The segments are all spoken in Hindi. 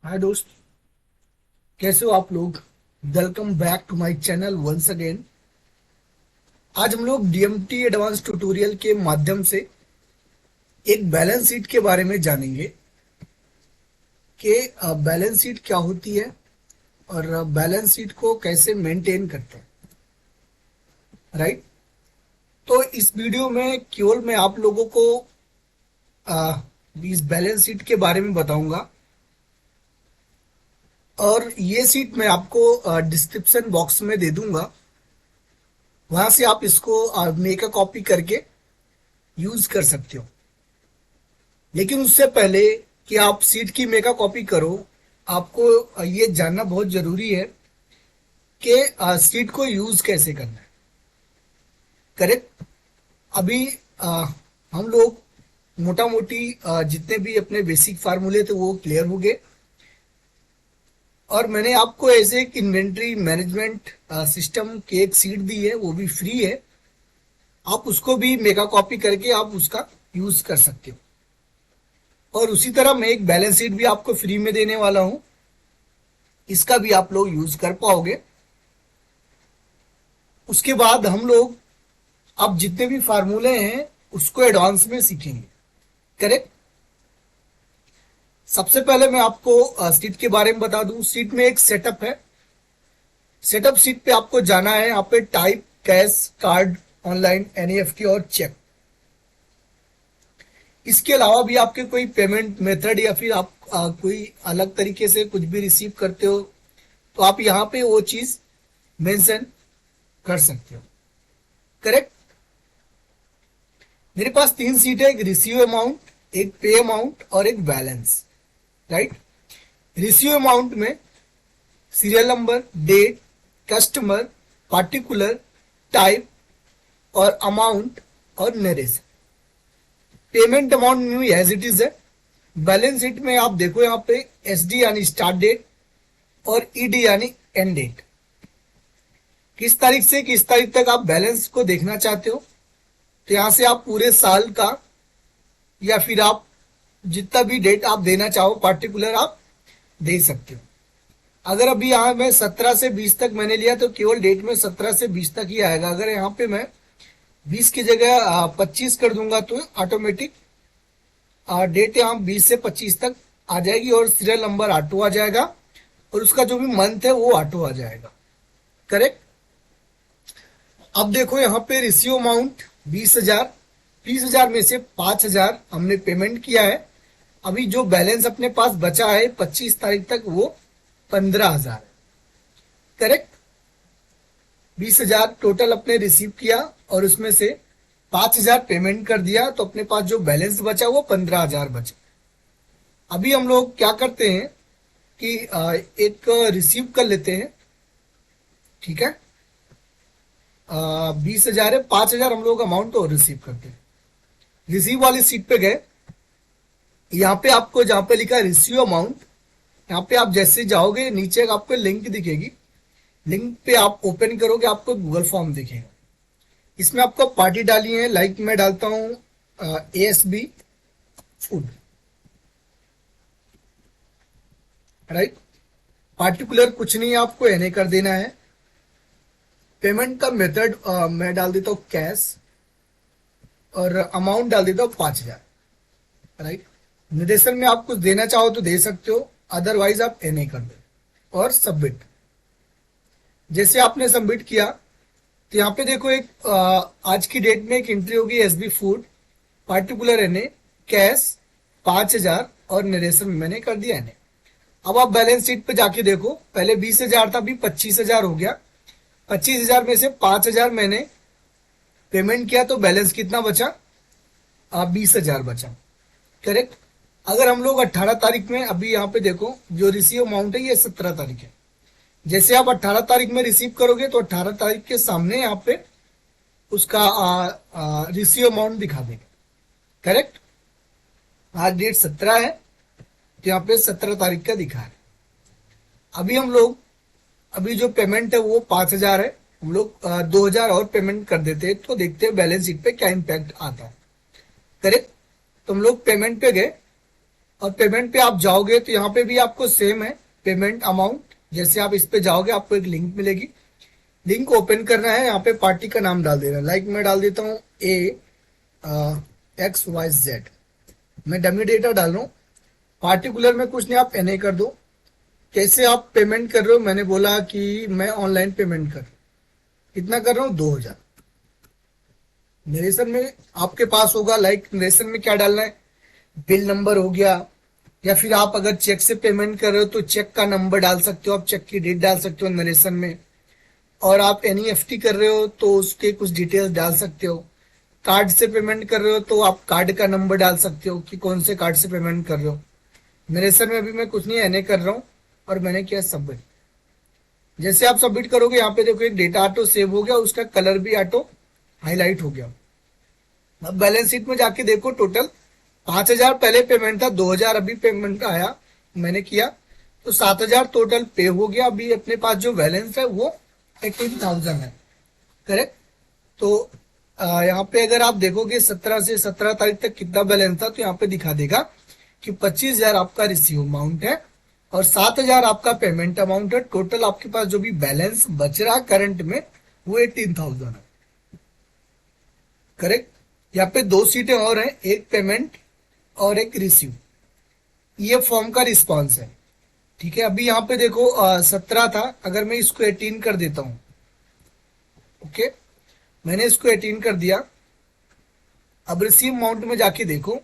हाय दोस्त, कैसे हो आप लोग। Welcome back to my channel once again. आज हम लोग डीएमटी एडवांस ट्यूटोरियल के माध्यम से एक बैलेंस शीट के बारे में जानेंगे कि बैलेंस शीट क्या होती है और बैलेंस शीट को कैसे मेंटेन करते हैं, राइट। तो इस वीडियो में केवल मैं आप लोगों को अ, इस बैलेंस शीट के बारे में बताऊंगा और ये शीट मैं आपको डिस्क्रिप्शन बॉक्स में दे दूंगा। वहां से आप इसको मेक अ कॉपी करके यूज कर सकते हो। लेकिन उससे पहले कि आप सीट की मेगा कॉपी करो, आपको ये जानना बहुत जरूरी है कि सीट को यूज कैसे करना है। करेक्ट। अभी आ, हम लोग मोटा मोटी जितने भी अपने बेसिक फार्मूले थे वो क्लियर हो गए और मैंने आपको ऐसे एक इन्वेंट्री मैनेजमेंट सिस्टम की एक सीट दी है, वो भी फ्री है। आप उसको भी मेगा कॉपी करके आप उसका यूज कर सकते हो। और उसी तरह मैं एक बैलेंस शीट भी आपको फ्री में देने वाला हूं, इसका भी आप लोग यूज कर पाओगे। उसके बाद हम लोग अब जितने भी फार्मूले हैं उसको एडवांस में सीखेंगे। करेक्ट। सबसे पहले मैं आपको सीट के बारे में बता दूं। सीट में एक सेटअप है। सेटअप सीट पे आपको जाना है, यहाँ पे type cash card online NEFT और चेक। इसके अलावा भी आपके कोई पेमेंट मेथड या फिर आप कोई अलग तरीके से कुछ भी रिसीव करते हो तो आप यहाँ पे वो चीज मेंशन कर सकते हो। करेक्ट। मेरे पास तीन सीट है, एक रिसीव अमाउंट, एक पे अमाउंट और एक बैलेंस, राइट। रिसीव अमाउंट में serial number, date, customer, particular, type और अमाउंट और नरेशन। पेमेंट अमाउंट में एज इट इज है। बैलेंस शीट में आप देखो यहाँ पे एसडी यानी स्टार्ट डेट और ईडी यानी एंड डेट। किस तारीख से किस तारीख तक आप बैलेंस को देखना चाहते हो, तो यहां से आप पूरे साल का या फिर आप जितना भी डेट आप देना चाहो पार्टिकुलर आप दे सकते हो। अगर अभी यहाँ मैं 17 से 20 तक मैंने लिया तो केवल डेट में 17 से 20 तक ही आएगा। अगर यहाँ पे मैं 20 की जगह 25 कर दूंगा तो ऑटोमेटिक डेट यहाँ 20 से 25 तक आ जाएगी और सीरियल नंबर ऑटो आ जाएगा और उसका जो भी मंथ है वो ऑटो आ जाएगा। करेक्ट। अब देखो यहाँ पे रिसीव अमाउंट 20,000। 20,000 में से 5,000 हमने पेमेंट किया है। अभी जो बैलेंस अपने पास बचा है 25 तारीख तक वो 15,000 है। करेक्ट। 20,000 टोटल अपने रिसीव किया और उसमें से 5,000 पेमेंट कर दिया तो अपने पास जो बैलेंस बचा वो 15,000 बचा। अभी हम लोग क्या करते हैं कि एक रिसीव कर लेते हैं। ठीक है। 20,000 है, 5,000 हम लोग अमाउंट और रिसीव करते हैं। रिसीव वाली सीट पे गए, यहाँ पे आपको जहां पे लिखा है रिसीव अमाउंट, यहाँ पे आप जैसे जाओगे नीचे आपको लिंक दिखेगी। लिंक पे आप ओपन करोगे आपको गूगल फॉर्म दिखेगा। इसमें आपको पार्टी डाली है, लाइक मैं डालता हूं एएसबी फूड, राइट। पार्टिकुलर कुछ नहीं, आपको एनए कर देना है। पेमेंट का मेथड मैं डाल देता हूं कैश और अमाउंट डाल देता हूं 5,000, राइट। निर्देशन में आप कुछ देना चाहो तो दे सकते हो, अदरवाइज आप एनए कर दो और सबमिट। जैसे आपने सबमिट किया तो यहाँ पे देखो एक आज की डेट में एक एंट्री होगी SB food, particular NA, cash 5,000 और नरेशन मैंने कर दिया एनए। अब आप बैलेंस शीट पे जाके देखो, पहले 20,000 था, अभी 25,000 हो गया। 25,000 में से 5,000 मैंने पेमेंट किया तो बैलेंस कितना बचा, 20,000 बचा। करेक्ट। अगर हम लोग 18 तारीख में, अभी यहाँ पे देखो जो रिसीव अमाउंट है ये 17 तारीख है। जैसे आप 18 तारीख में रिसीव करोगे तो 18 तारीख के सामने यहाँ पे उसका रिसीव अमाउंट दिखा देगा। करेक्ट। आज डेट 17 है तो यहाँ पे 17 तारीख का दिखा है। अभी हम लोग अभी जो पेमेंट है वो 5,000 है, हम लोग 2,000 और पेमेंट कर देते हैं तो देखते हैं बैलेंस शीट पे क्या इम्पैक्ट आता है। करेक्ट। तो हम लोग पेमेंट पे गए और पेमेंट पे आप जाओगे तो यहाँ पे भी आपको सेम है पेमेंट अमाउंट। जैसे आप इस पे जाओगे आपको एक लिंक मिलेगी, लिंक ओपन करना है, यहाँ पे पार्टी का नाम डाल देना। लाइक मैं डाल देता हूँ XYZ, मैं डमी डेटा डाल रहा हूँ, पार्टिकुलर में कुछ नहीं, आप NA कर दो। कैसे आप पेमेंट कर रहे हो, मैंने बोला कि मैं ऑनलाइन पेमेंट कर, कितना कर रहा हूँ 2000। नरेशन में आपके पास होगा, लाइक नरेशन में क्या डालना है, बिल नंबर हो गया, या फिर आप अगर चेक से पेमेंट कर रहे हो तो चेक का नंबर डाल सकते हो, आप चेक की डेट डाल सकते हो नरेशन में। और आप NEFT कर रहे हो तो उसके कुछ डिटेल्स डाल सकते हो। कार्ड से पेमेंट कर रहे हो तो आप कार्ड का नंबर डाल सकते हो कि कौन से कार्ड से पेमेंट कर रहे हो। नरेशन में अभी मैं कुछ नहीं NA कर रहा हूँ और मैंने किया सबमिट। जैसे आप सबमिट करोगे यहाँ पे देखो एक डेटा ऑटो सेव हो गया, उसका कलर भी ऑटो हाईलाइट हो गया। अब बैलेंस शीट में जाके देखो, टोटल 5000 पहले पेमेंट था, 2000 अभी पेमेंट आया मैंने किया, तो 7000 टोटल पे हो गया। अभी अपने पास जो बैलेंस है वो 18,000 है, करेक्ट। तो यहाँ पे अगर आप देखोगे 17 से 17 तारीख तक कितना बैलेंस था, तो यहाँ पे दिखा देगा कि 25,000 आपका रिसीव अमाउंट है और 7,000 आपका पेमेंट अमाउंट है। टोटल आपके पास जो भी बैलेंस बच रहा करंट में वो 18,000 है, करेक्ट। यहाँ पे दो सीटें और हैं, एक पेमेंट और एक रिसीव। ये फॉर्म का रिस्पॉन्स है, ठीक है। अभी यहाँ पे देखो 17 था, अगर मैं इसको 18 कर देता हूँ, ओके, मैंने इसको 18 कर दिया। अब रिसीव अमाउंट में जाके देखो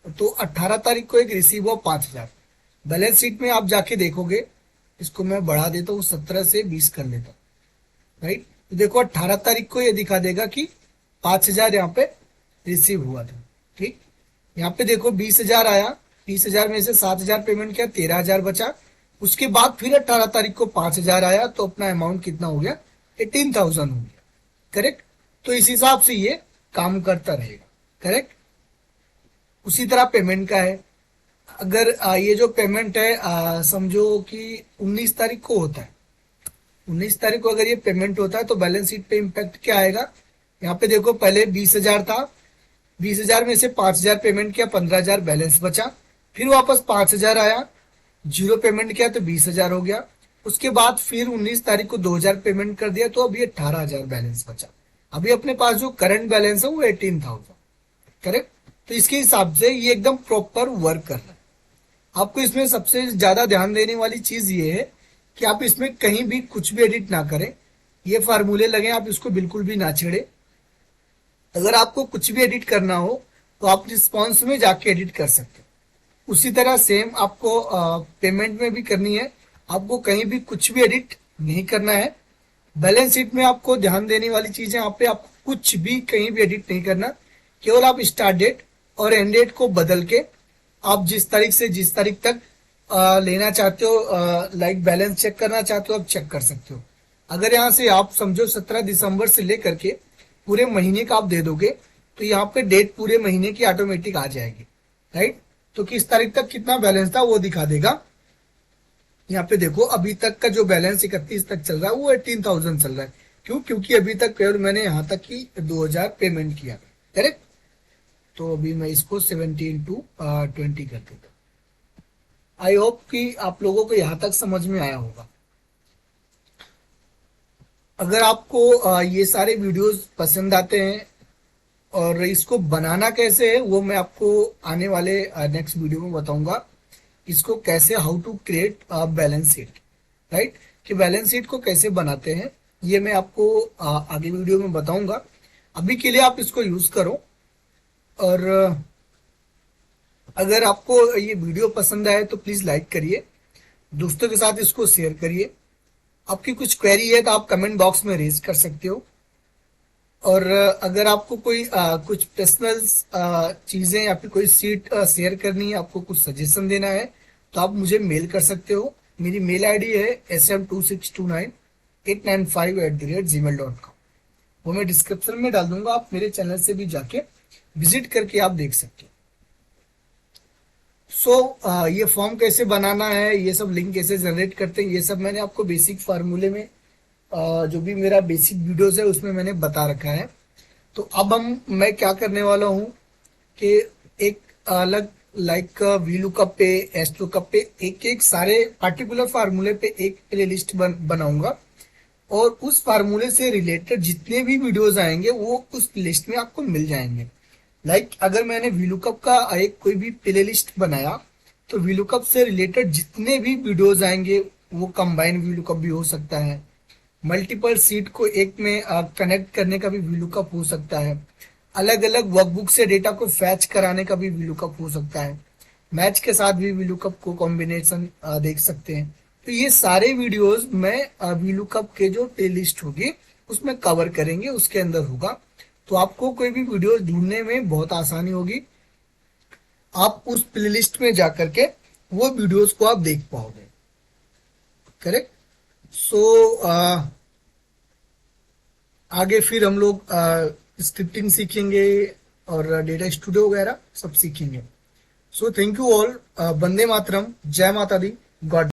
तो 18 तारीख को एक रिसीव हुआ 5,000। बैलेंस शीट में आप जाके देखोगे, इसको मैं बढ़ा देता हूँ, 17 से 20 कर लेता हूँ, राइट। तो देखो 18 तारीख को ये दिखा देगा कि 5,000 यहाँ पे रिसीव हुआ था, ठीक। यहाँ पे देखो 20,000 आया, 20,000 में से 7,000 पेमेंट किया, 13,000 बचा। उसके बाद फिर 18 तारीख को 5,000 आया, तो अपना अमाउंट कितना हो गया, 18,000 हो गया, करेक्ट। तो इस हिसाब से ये काम करता रहेगा, करेक्ट। उसी तरह पेमेंट का है। अगर ये जो पेमेंट है समझो कि 19 तारीख को होता है, 19 तारीख को अगर ये पेमेंट होता है तो बैलेंस शीट पे इम्पैक्ट क्या आएगा। यहाँ पे देखो पहले 20,000 था, 20,000 में से 5,000 पेमेंट किया, 15,000 बैलेंस बचा। फिर वापस 5,000 आया, जीरो पेमेंट किया तो 20,000 हो गया। उसके बाद फिर 19 तारीख को 2,000 पेमेंट कर दिया, तो अभी 18,000 बैलेंस बचा। अभी अपने पास जो करंट बैलेंस है वो 18,000, करेक्ट। तो इसके हिसाब से ये एकदम प्रॉपर वर्क कर रहा है। आपको इसमें सबसे ज्यादा ध्यान देने वाली चीज ये है कि आप इसमें कहीं भी कुछ भी एडिट ना करें। ये फार्मूले लगे, आप इसको बिल्कुल भी ना छेड़े। अगर आपको कुछ भी एडिट करना हो तो आप रिस्पॉन्स में जाके एडिट कर सकते हो। उसी तरह सेम आपको पेमेंट में भी करनी है, आपको कहीं भी कुछ भी एडिट नहीं करना है। बैलेंस शीट में आपको ध्यान देने वाली चीज है, यहाँ पे आपको कुछ भी कहीं भी एडिट नहीं करना। केवल आप स्टार्ट डेट और एंड डेट को बदल के आप जिस तारीख से जिस तारीख तक लेना चाहते हो, लाइक बैलेंस चेक करना चाहते हो, आप चेक कर सकते हो। अगर यहाँ से आप समझो 17 दिसंबर से लेकर के पूरे महीने का आप दे दोगे, तो यहाँ पे डेट पूरे महीने की ऑटोमेटिक आ जाएगी, राइट। तो किस तारीख तक कितना बैलेंस था वो दिखा देगा। यहाँ पे देखो अभी तक का जो बैलेंस 31 तक चल रहा है वो 18,000 चल रहा है। क्यों? क्योंकि अभी तक केवल मैंने यहाँ तक की 2,000 पेमेंट किया, करेक्ट। तो अभी मैं इसको 17 to 20 कर देता हूँ। आई होप कि आप लोगों को यहाँ तक समझ में आया होगा। अगर आपको ये सारे वीडियोस पसंद आते हैं और इसको बनाना कैसे है वो मैं आपको आने वाले नेक्स्ट वीडियो में बताऊंगा। इसको कैसे, how to create balance sheet, right, कि बैलेंस शीट को कैसे बनाते हैं ये मैं आपको आगे वीडियो में बताऊंगा। अभी के लिए आप इसको यूज करो। और अगर आपको ये वीडियो पसंद आए तो प्लीज लाइक करिए, दोस्तों के साथ इसको शेयर करिए। आपकी कुछ क्वेरी है तो आप कमेंट बॉक्स में रेज कर सकते हो। और अगर आपको कोई कुछ पर्सनल चीजें या फिर कोई सीट शेयर करनी है, आपको कुछ सजेशन देना है, तो आप मुझे मेल कर सकते हो। मेरी मेल आईडी है SM26298958@gmail.com। वो मैं डिस्क्रिप्शन में डाल दूंगा, आप मेरे चैनल से भी जाके विजिट करके आप देख सकते हो। ये फॉर्म कैसे बनाना है, ये सब लिंक कैसे जनरेट करते हैं, ये सब मैंने आपको बेसिक फार्मूले में जो भी मेरा बेसिक वीडियोस है उसमें मैंने बता रखा है। तो अब मैं क्या करने वाला हूँ कि एक अलग लाइक वी लुकअप पे, एस लुकअप पे एक एक सारे पार्टिकुलर फार्मूले पे एक प्लेलिस्ट बनाऊंगा, और उस फार्मूले से रिलेटेड जितने भी वीडियोस आएंगे वो उस लिस्ट में आपको मिल जाएंगे। लाइक अगर मैंने वीलुकअप का एक कोई भी प्ले लिस्ट बनाया, तो वीलुकअप से रिलेटेड जितने भी वीडियोस आएंगे वो कंबाइन वीलुकअप भी हो सकता है, मल्टीपल सीट को एक में कनेक्ट करने का भी वीलुकअप हो सकता है, अलग अलग वर्कबुक से डेटा को फैच कराने का भी वीलुकअप हो सकता है, मैच के साथ भी वीलुकअप को कॉम्बिनेशन देख सकते हैं। तो ये सारे वीडियोस मैं वीलुकअप के जो प्ले लिस्ट होगी उसमें कवर करेंगे, उसके अंदर होगा। तो आपको कोई भी वीडियो ढूंढने में बहुत आसानी होगी, आप उस प्लेलिस्ट में जाकर के वो वीडियोस को आप देख पाओगे। करेक्ट। सो आगे फिर हम लोग स्क्रिप्टिंग सीखेंगे और डेटा स्टूडियो वगैरह सब सीखेंगे। So thank you all. वंदे मातरम, जय माता दी, गॉड